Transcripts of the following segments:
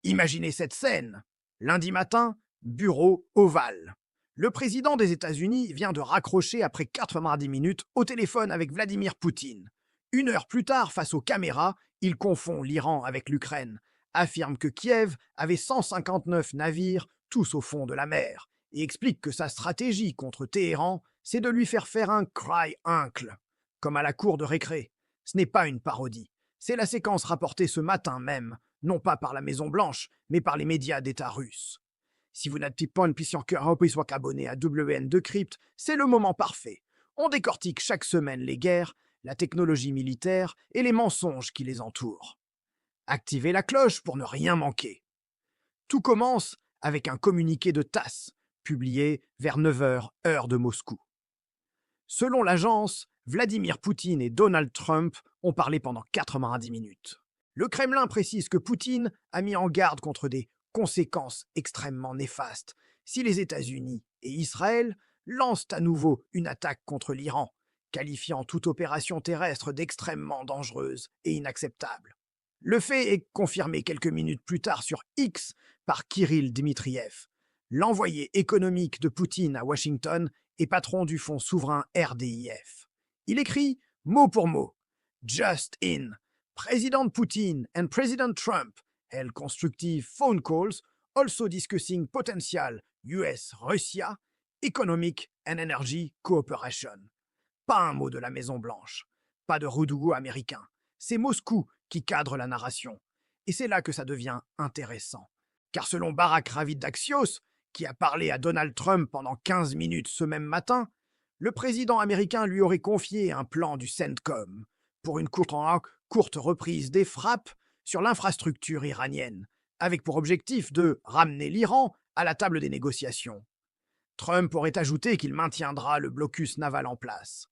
Imaginez cette scène. Lundi matin, bureau ovale. Le président des États-Unis vient de raccrocher après 90 minutes au téléphone avec Vladimir Poutine. Une heure plus tard, face aux caméras, il confond l'Iran avec l'Ukraine, affirme que Kiev avait 159 navires, tous au fond de la mer, et explique que sa stratégie contre Téhéran, c'est de lui faire un cry uncle, comme à la cour de récré. Ce n'est pas une parodie. C'est la séquence rapportée ce matin même, non pas par la Maison-Blanche, mais par les médias d'État russes. Si vous n'êtes pas une puissance que soit abonné à WN Decrypt, c'est le moment parfait. On décortique chaque semaine les guerres, la technologie militaire et les mensonges qui les entourent. Activez la cloche pour ne rien manquer. Tout commence avec un communiqué de TASS, publié vers 9 h, heure de Moscou. Selon l'agence, Vladimir Poutine et Donald Trump ont parlé pendant 90 minutes. Le Kremlin précise que Poutine a mis en garde contre des conséquences extrêmement néfastes si les États-Unis et Israël lancent à nouveau une attaque contre l'Iran, qualifiant toute opération terrestre d'extrêmement dangereuse et inacceptable. Le fait est confirmé quelques minutes plus tard sur X par Kirill Dmitriev, l'envoyé économique de Poutine à Washington et patron du fonds souverain RDIF. Il écrit, mot pour mot, « Just in, President Putin and President Trump held constructive phone calls, also discussing potential US-Russia economic and energy cooperation. » Pas un mot de la Maison-Blanche, pas de Roudougou américain. C'est Moscou qui cadre la narration. Et c'est là que ça devient intéressant. Car selon Barak Ravid Daxios, qui a parlé à Donald Trump pendant 15 minutes ce même matin, le président américain lui aurait confié un plan du CENTCOM pour une courte reprise des frappes sur l'infrastructure iranienne, avec pour objectif de ramener l'Iran à la table des négociations. Trump aurait ajouté qu'il maintiendra le blocus naval en place.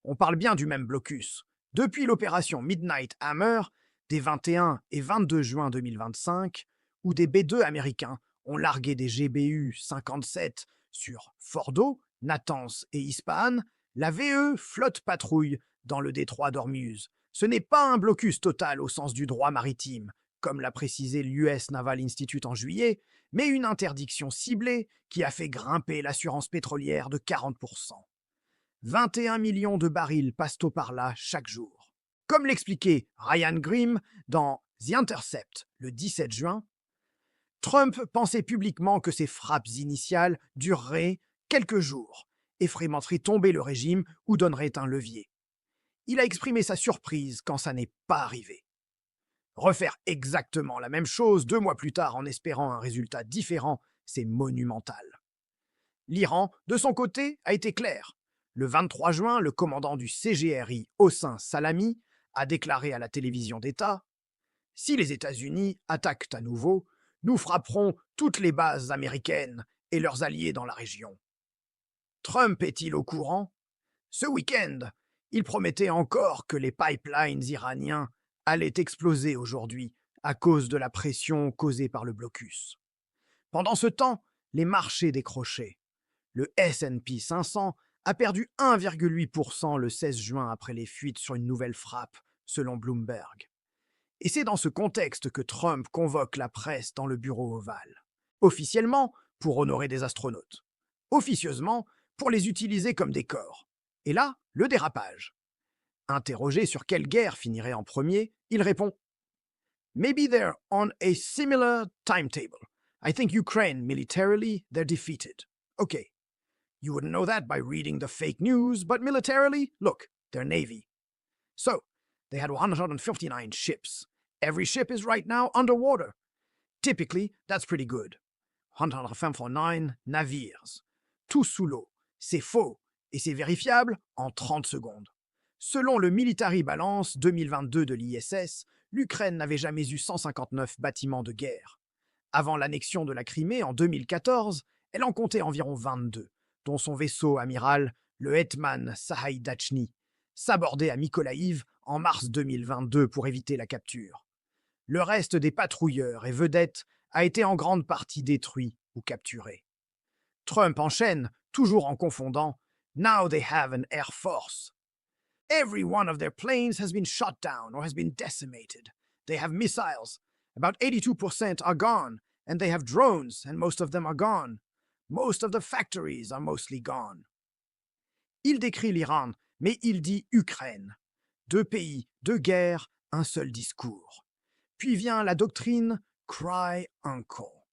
On parle bien du même blocus. Depuis l'opération Midnight Hammer, des 21 et 22 juin 2025, où des B-2 américains ont largué des GBU-57 sur Fordo, Natanz et Ispahan, la VE flotte patrouille dans le détroit d'Ormuz. Ce n'est pas un blocus total au sens du droit maritime, comme l'a précisé l'US Naval Institute en juillet, mais une interdiction ciblée qui a fait grimper l'assurance pétrolière de 40%. 21 millions de barils passent au par là chaque jour. Comme l'expliquait Ryan Grim dans The Intercept le 17 juin, Trump pensait publiquement que ces frappes initiales dureraient quelques jours et feraient tomber le régime ou donneraient un levier. Il a exprimé sa surprise quand ça n'est pas arrivé. Refaire exactement la même chose 2 mois plus tard en espérant un résultat différent, c'est monumental. L'Iran, de son côté, a été clair. Le 23 juin, le commandant du CGRI, Hossein Salami, a déclaré à la télévision d'État « Si les États-Unis attaquent à nouveau, nous frapperons toutes les bases américaines et leurs alliés dans la région. » Trump est-il au courant? Ce week-end, il promettait encore que les pipelines iraniens allaient exploser aujourd'hui à cause de la pression causée par le blocus. Pendant ce temps, les marchés décrochaient. Le S&P 500 a perdu 1,8% le 16 juin après les fuites sur une nouvelle frappe, selon Bloomberg. Et c'est dans ce contexte que Trump convoque la presse dans le bureau ovale. Officiellement, pour honorer des astronautes. Officieusement, pour les utiliser comme décor. Et là, le dérapage. Interrogé sur quelle guerre finirait en premier, il répond « Maybe they're on a similar timetable. I think Ukraine militarily, they're defeated. Okay. You wouldn't know that by reading the fake news, but militarily, look, they're Navy. So, they had 159 ships. Every ship is right now underwater. Typically, that's pretty good. 159 navires. Tous sous l'eau. C'est faux, et c'est vérifiable en 30 secondes. Selon le Military Balance 2022 de l'ISS, l'Ukraine n'avait jamais eu 159 bâtiments de guerre. Avant l'annexion de la Crimée en 2014, elle en comptait environ 22, dont son vaisseau amiral, le Hetman Sahaïdachny, sabordé à Mykolaïv en mars 2022 pour éviter la capture. Le reste des patrouilleurs et vedettes a été en grande partie détruit ou capturé. Trump enchaîne, toujours en confondant « Now they have an air force ». Every one of their planes has been shot down or has been decimated. They have missiles. About 82% are gone, and they have drones, and most of them are gone. Most of the factories are mostly gone. Il décrit l'Iran, mais il dit Ukraine. Deux pays, deux guerres, un seul discours. Puis vient la doctrine Cry Uncle.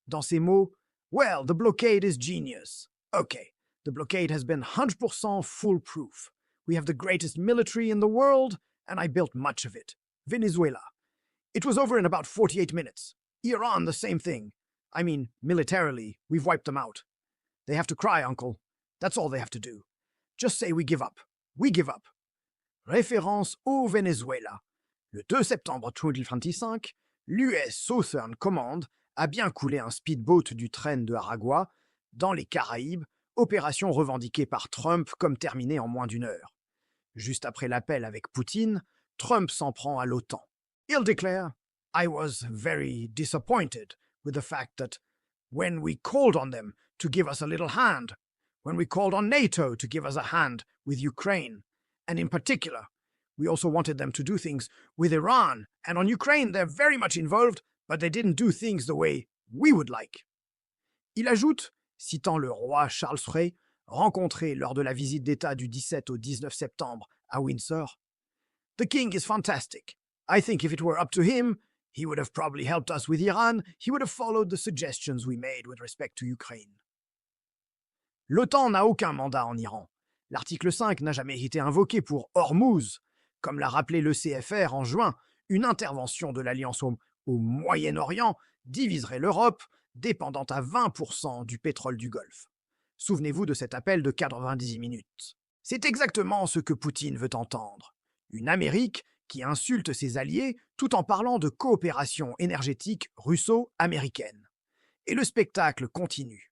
Dans ces mots, well, the blockade is genius. Okay, the blockade has been 100% foolproof. We have the greatest military in the world, and I built much of it. Venezuela. It was over in about 48 minutes. Iran, the same thing. I mean, militarily, we've wiped them out. They have to cry, uncle. That's all they have to do. Just say we give up. We give up. Référence au Venezuela. Le 2 septembre 2025, l'US Southern Command a bien coulé un speedboat du train de Aragua dans les Caraïbes, opération revendiquée par Trump comme terminée en moins d'une heure. Juste après l'appel avec Poutine, Trump s'en prend à l'OTAN. Il déclare I was very disappointed with the fact that when we called on them to give us a little hand, when we called on NATO to give us a hand with Ukraine, and in particular, we also wanted them to do things with Iran, and on Ukraine they're very much involved, but they didn't do things the way we would like. Il ajoute, citant le roi Charles Frey, rencontré lors de la visite d'État du 17 au 19 septembre à Windsor, The king is fantastic. I think if it were up to him, he would have probably helped us with Iran, he would have followed the suggestions we made with respect to Ukraine. L'OTAN n'a aucun mandat en Iran. L'article 5 n'a jamais été invoqué pour Hormuz. Comme l'a rappelé le CFR en juin, une intervention de l'Alliance au Moyen-Orient diviserait l'Europe, dépendant à 20% du pétrole du Golfe. Souvenez-vous de cet appel de 90 minutes. C'est exactement ce que Poutine veut entendre. Une Amérique qui insulte ses alliés tout en parlant de coopération énergétique russo-américaine. Et le spectacle continue.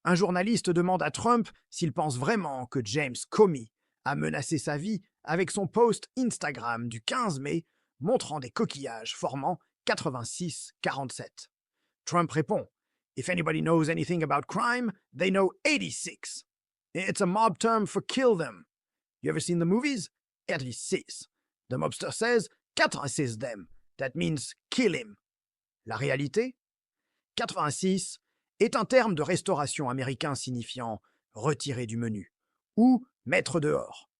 Un journaliste demande à Trump s'il pense vraiment que James Comey a menacé sa vie avec son post Instagram du 15 mai montrant des coquillages formant 86-47. Trump répond If anybody knows anything about crime, they know 86. It's a mob term for kill them. You ever seen the movies? 86. The mobster says 86 them. That means kill him. La réalité? 86 est un terme de restauration américain signifiant retirer du menu ou mettre dehors.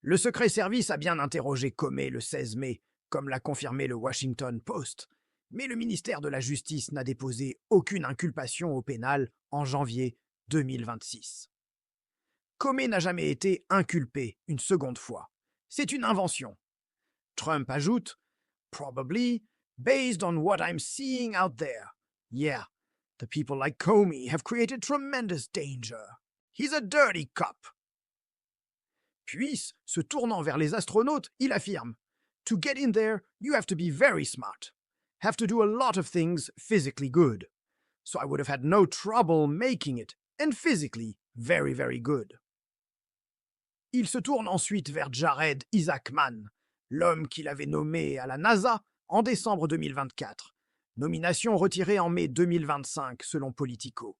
Le secret service a bien interrogé Comey le 16 mai, comme l'a confirmé le Washington Post, mais le ministère de la Justice n'a déposé aucune inculpation au pénal en janvier 2026. Comey n'a jamais été inculpé une seconde fois. C'est une invention. Trump ajoute « Probably based on what I'm seeing out there. Yeah, the people like Comey have created tremendous danger. He's a dirty cop. » Puis, se tournant vers les astronautes, il affirme « To get in there, you have to be very smart. Have to do a lot of things physically good. So I would have had no trouble making it, and physically very, very good. » Il se tourne ensuite vers Jared Isaacman, l'homme qu'il avait nommé à la NASA en décembre 2024, nomination retirée en mai 2025 selon Politico,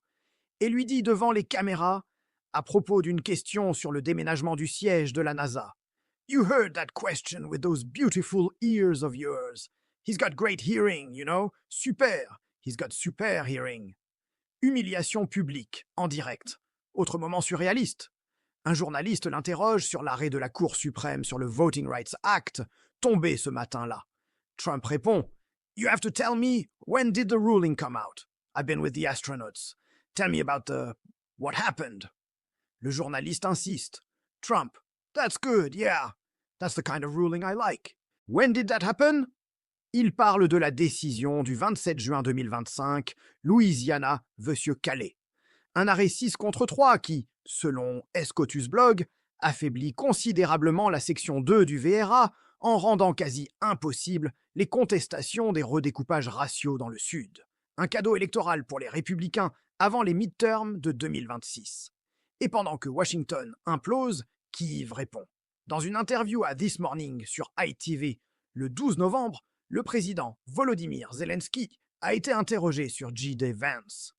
et lui dit devant les caméras, à propos d'une question sur le déménagement du siège de la NASA, « You heard that question with those beautiful ears of yours. He's got great hearing, you know. Super. He's got super hearing. » Humiliation publique, en direct. Autre moment surréaliste. Un journaliste l'interroge sur l'arrêt de la Cour suprême sur le Voting Rights Act, tombé ce matin-là. Trump répond « You have to tell me, when did the ruling come out? I've been with the astronauts. Tell me about what happened. » Le journaliste insiste. Trump « That's good, yeah. That's the kind of ruling I like. When did that happen? » Il parle de la décision du 27 juin 2025, Louisiana vs. Calais. Un arrêt 6 contre 3 qui, selon SCOTUS Blog, affaiblit considérablement la section 2 du VRA en rendant quasi impossible les contestations des redécoupages raciaux dans le Sud. Un cadeau électoral pour les républicains avant les midterms de 2026. Et pendant que Washington implose, Kyiv répond. Dans une interview à This Morning sur ITV le 12 novembre, le président Volodymyr Zelensky a été interrogé sur J.D. Vance.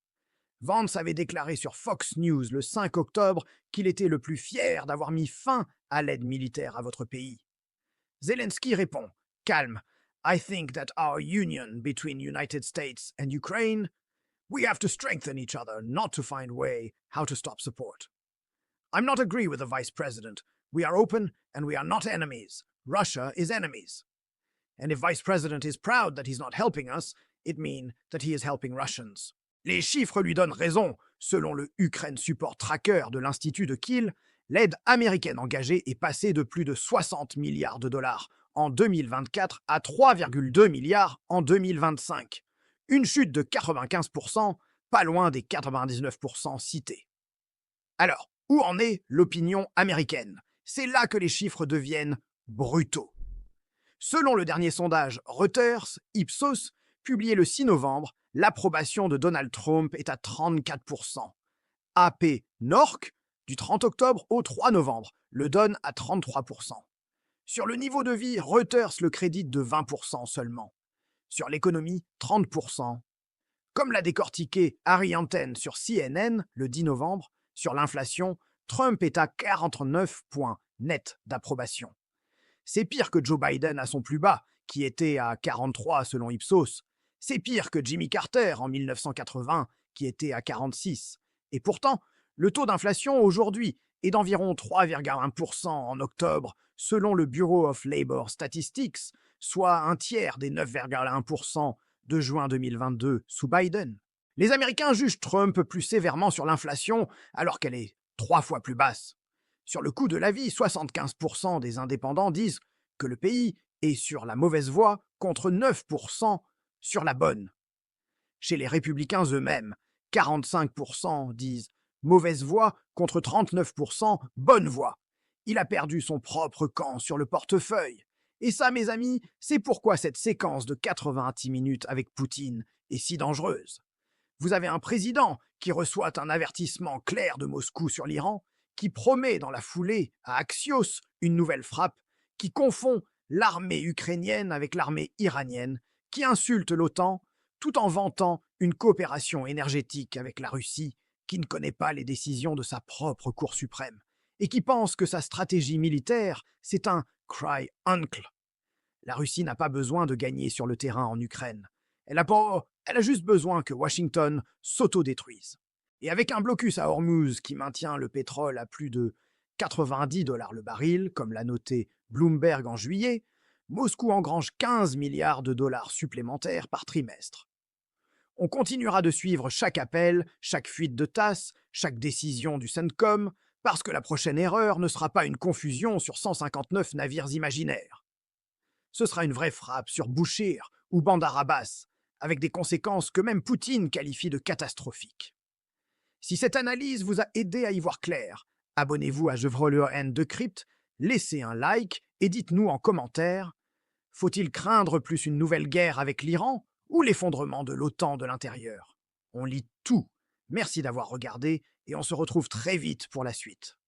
Vance avait déclaré sur Fox News le 5 octobre qu'il était le plus fier d'avoir mis fin à l'aide militaire à votre pays. Zelensky répond « Calme, I think that our union between United States and Ukraine, we have to strengthen each other, not to find way how to stop support. I'm not agree with the Vice President. We are open and we are not enemies. Russia is enemies. And if Vice President is proud that he's not helping us, it means that he is helping Russians. Les chiffres lui donnent raison. Selon le Ukraine Support Tracker de l'Institut de Kiel, l'aide américaine engagée est passée de plus de 60 milliards de dollars en 2024 à 3,2 milliards en 2025. Une chute de 95%, pas loin des 99% cités. Alors, où en est l'opinion américaine? C'est là que les chiffres deviennent brutaux. Selon le dernier sondage Reuters, Ipsos, publié le 6 novembre, l'approbation de Donald Trump est à 34%. AP Norc, du 30 octobre au 3 novembre, le donne à 33%. Sur le niveau de vie, Reuters le crédite de 20% seulement. Sur l'économie, 30%. Comme l'a décortiqué Harry Anten sur CNN le 10 novembre, sur l'inflation, Trump est à 49 points nets d'approbation. C'est pire que Joe Biden à son plus bas, qui était à 43 selon Ipsos. C'est pire que Jimmy Carter en 1980, qui était à 46. Et pourtant, le taux d'inflation aujourd'hui est d'environ 3,1% en octobre, selon le Bureau of Labor Statistics, soit un tiers des 9,1% de juin 2022 sous Biden. Les Américains jugent Trump plus sévèrement sur l'inflation, alors qu'elle est 3 fois plus basse. Sur le coût de la vie, 75% des indépendants disent que le pays est sur la mauvaise voie contre 9% sur la bonne. Chez les républicains eux-mêmes, 45% disent mauvaise voie contre 39% bonne voie. Il a perdu son propre camp sur le portefeuille. Et ça, mes amis, c'est pourquoi cette séquence de 90 minutes avec Poutine est si dangereuse. Vous avez un président qui reçoit un avertissement clair de Moscou sur l'Iran, qui promet dans la foulée à Axios une nouvelle frappe, qui confond l'armée ukrainienne avec l'armée iranienne, qui insulte l'OTAN, tout en vantant une coopération énergétique avec la Russie, qui ne connaît pas les décisions de sa propre Cour suprême, et qui pense que sa stratégie militaire, c'est un « cry uncle ». La Russie n'a pas besoin de gagner sur le terrain en Ukraine. Elle a juste besoin que Washington s'autodétruise. Et avec un blocus à Hormuz qui maintient le pétrole à plus de 90 $ le baril, comme l'a noté Bloomberg en juillet, Moscou engrange 15 milliards de dollars supplémentaires par trimestre. On continuera de suivre chaque appel, chaque fuite de tasse, chaque décision du CENTCOM, parce que la prochaine erreur ne sera pas une confusion sur 159 navires imaginaires. Ce sera une vraie frappe sur Bouchir ou Bandar Abbas, avec des conséquences que même Poutine qualifie de catastrophiques. Si cette analyse vous a aidé à y voir clair, abonnez-vous à Je de Crypte, laissez un like et dites-nous en commentaire, faut-il craindre plus une nouvelle guerre avec l'Iran ou l'effondrement de l'OTAN de l'intérieur? On lit tout. Merci d'avoir regardé et on se retrouve très vite pour la suite.